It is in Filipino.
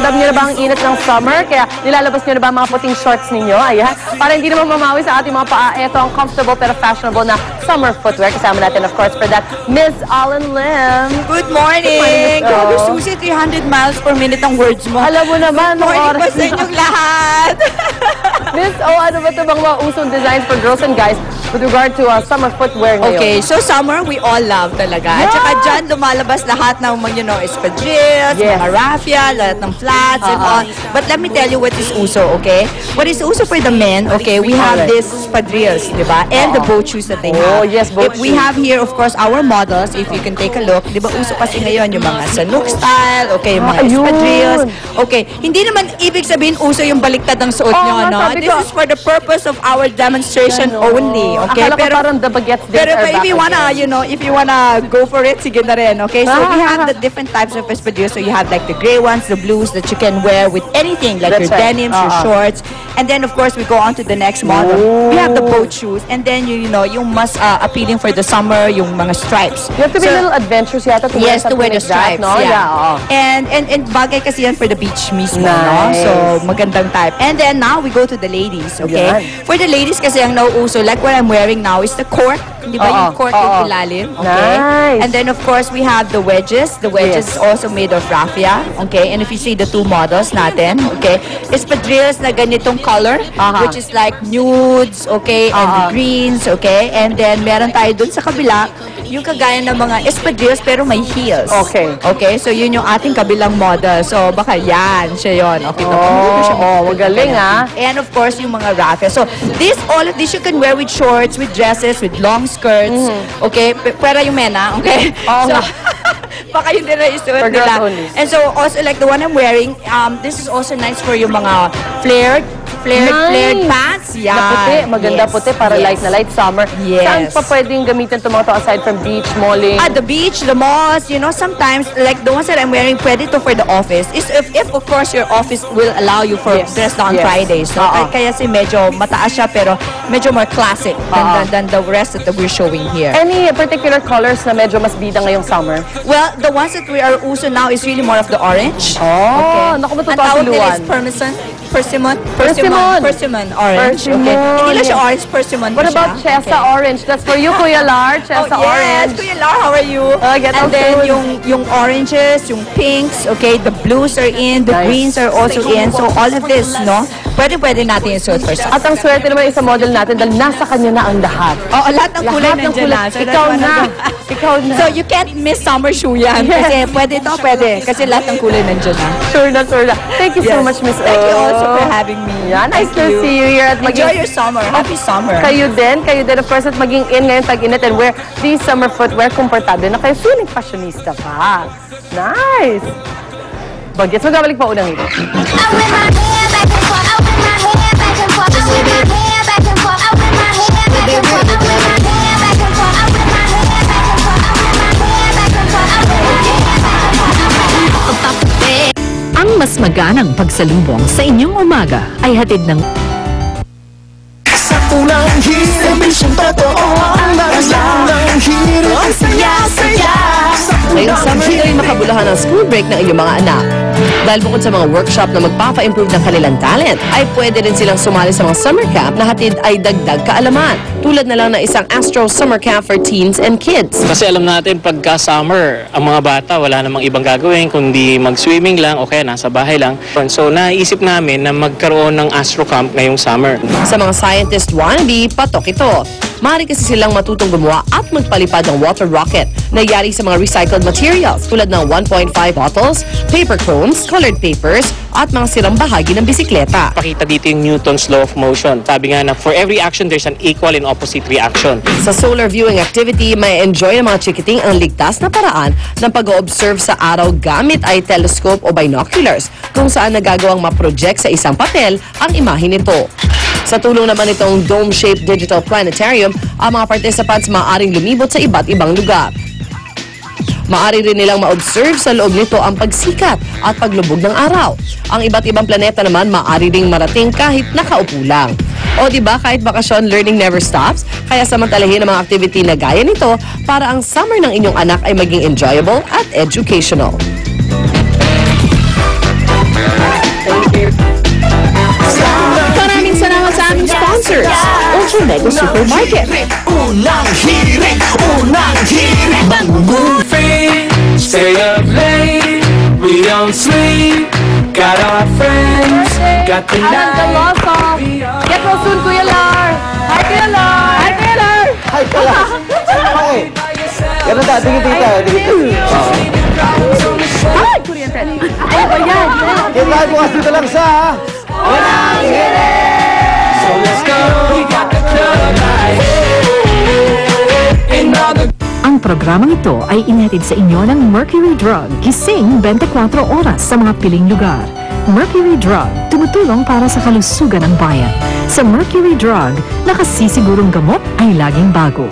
ramdam niyo na ba ang init ng summer? Kaya nilalabas niyo na ba ang mga puting shorts ninyo? Ayan. Para hindi naman mamawi sa ating mga paa. Ito ang comfortable pero fashionable na summer footwear. Kasama natin, of course, for that, Ms. Allen Lim. Good morning! Grabe, Susie, 300 miles per minute ang words mo. Alam mo naman, Good morning po sa inyong lahat! Miss, ano ba ito mga usong designs for girls and guys with regard to summer footwear ngayon? Okay, so summer, we all love talaga. At saka dyan, lumalabas lahat ng mga, espadrilles, mga raffia, lahat ng flats and all. But let me tell you what is uso, okay? What is uso for the men, okay, we have this espadrilles, di ba? And the boat shoes that they have. Oh, yes, boat shoes. We have here, of course, our models. If you can take a look, di ba uso kasi ngayon yung mga Sanuk style, okay, yung mga espadrilles. Okay, hindi naman ibig sabihin uso yung baliktad ng suot nyo, no? This is for the purpose of our demonstration only, okay? Akala ko parang the baguettes days are back if you wanna, if you wanna go for it, sige na rin, okay? So we have the different types of espadrilles. So you have like the gray ones, the blues that you can wear with anything, like your denims, your shorts. And then, of course, we go on to the next model. We have the boat shoes. And then, yung mas appealing for the summer, yung mga stripes. You have to be a little adventurous yata to wear something like that, no? Yeah. And bagay kasi yan for the beach mismo, no? So, magandang type. And then, now we go to the ladies, okay? For the ladies kasi ang nauuso, like what I'm wearing now is the cork. Di ba yung cork yung ilalim? Okay? Nice. And then, of course, we have the wedges. The wedges is also made of raffia, okay? And if you see the two models natin, okay? Espadrilles na ganitong color, which is like nudes, okay? And greens, okay? And then, meron tayo dun sa kabila, yung kagaya ng mga espadrilles pero may heels. Okay. Okay? So, yun yung ating kabilang model. So, baka yan, siya yun. Okay, magaling And of course, yung mga raffia. So, all of this you can wear with shorts, with dresses, with long skirts. Okay? Pwera yung mena, okay? So, baka yun din na isuot nila. And so, also like the one I'm wearing, this is also nice for yung mga flared pants. Yeah. Na puti, maganda puti para light na light summer. Saan pa pwedeng gamitin itong mga to aside from beach, malling? At the beach, the malls, sometimes like the ones that I'm wearing, pwede to for the office. Is if of course your office will allow you for dress on Fridays. No? Kaya si medyo mataas siya pero medyo more classic than the rest that we're showing here. Any particular colors na medyo mas bida ngayong summer? Well, the ones that we are uso now is really more of the orange. Naku, ang tawag nila is persimmon orange. Okay. Hindi lang siya orange, persimmon. What about Chesa orange? That's for you, Kuya Lar. Chesa orange. Kuya Lar, how are you? And then yung oranges, yung pinks, okay, the blues are in, the greens are also in. So all of this, no? Pwede natin yung suot for At ang swerte naman sa model natin dahil nasa kanya na ang lahat. Lahat ng kulay nandiyan na. Ikaw na. So you can't miss summer shoe yan. Kasi pwede. Kasi lahat ng kulay nandiyan na. Sure na. Thank you so much, Miss O. Thank you also for having me. Nice to see you here. Enjoy your summer. Happy summer. Kayo din, of course, at maging in ngayon tag-init and wear these summer footwear. Komportable na kayo. Feeling fashionista pa. Nice. Bagets, magabalik pa unang ito. Ang mas maganang pagsalubong sa inyong umaga ay hatid ng unang hirit, bisyong totoo ang unang hirit, ang saya-saya. Ngayong summer ay makabulahan ang school break ng inyong mga anak. Dahil bukod sa mga workshop na magpapa-improve ng kanilang talent, ay pwede rin silang sumali sa mga summer camp na hatid ay dagdag kaalaman. Tulad na lang ng isang Astro Summer Camp for teens and kids. Kasi alam natin pagka summer, ang mga bata wala namang ibang gagawin kundi mag-swimming lang o kaya nasa bahay lang. So naisip namin na magkaroon ng Astro Camp ngayong summer. Sa mga scientist wannabe, patok ito. Maaari kasi silang matutong gumawa at magpalipad ng water rocket na yari sa mga recycled materials tulad ng 1.5 bottles, paper cones, colored papers, at mga sirang bahagi ng bisikleta. Pakita dito yung Newton's law of motion. Sabi nga na for every action, there's an equal and opposite reaction. Sa solar viewing activity, may enjoy ng mga chikiting ang ligtas na paraan ng pag-o-observe sa araw gamit ay telescope o binoculars kung saan nagagawang ma-project sa isang papel ang imahe nito. Sa tulong naman itong dome-shaped digital planetarium, ang mga participants maaaring lumibot sa iba't ibang lugar. Maaari rin nilang ma-observe sa loob nito ang pagsikat at paglubog ng araw. Ang iba't ibang planeta naman maaari ring marating kahit nakaupo lang. O diba, kahit bakasyon, learning never stops. Kaya samantalahin ang mga activity na gaya nito para ang summer ng inyong anak ay maging enjoyable at educational. sponsors. Ultra Mega Supermarket. Unang hirit, Free, stay up late, we don't sleep. Got our friends, got the night. Get well soon, Kuya Lar. Hi, Kuya Lar. Hi, Kuya Lar. Hi pala. Okay. Ganun ta, tingin tita. Hi, Korean friend. Ano ba yan? Kita bukas dito lang sa Unang hirit! So let's go, we got the club light. And all the Ang programang ito ay inhatid sa inyo ng Mercury Drug. Gising 24 oras sa mga piling lugar. Mercury Drug, tumutulong para sa kalusugan ng bayan. Sa Mercury Drug, nakasisigurong gamot ay laging bago.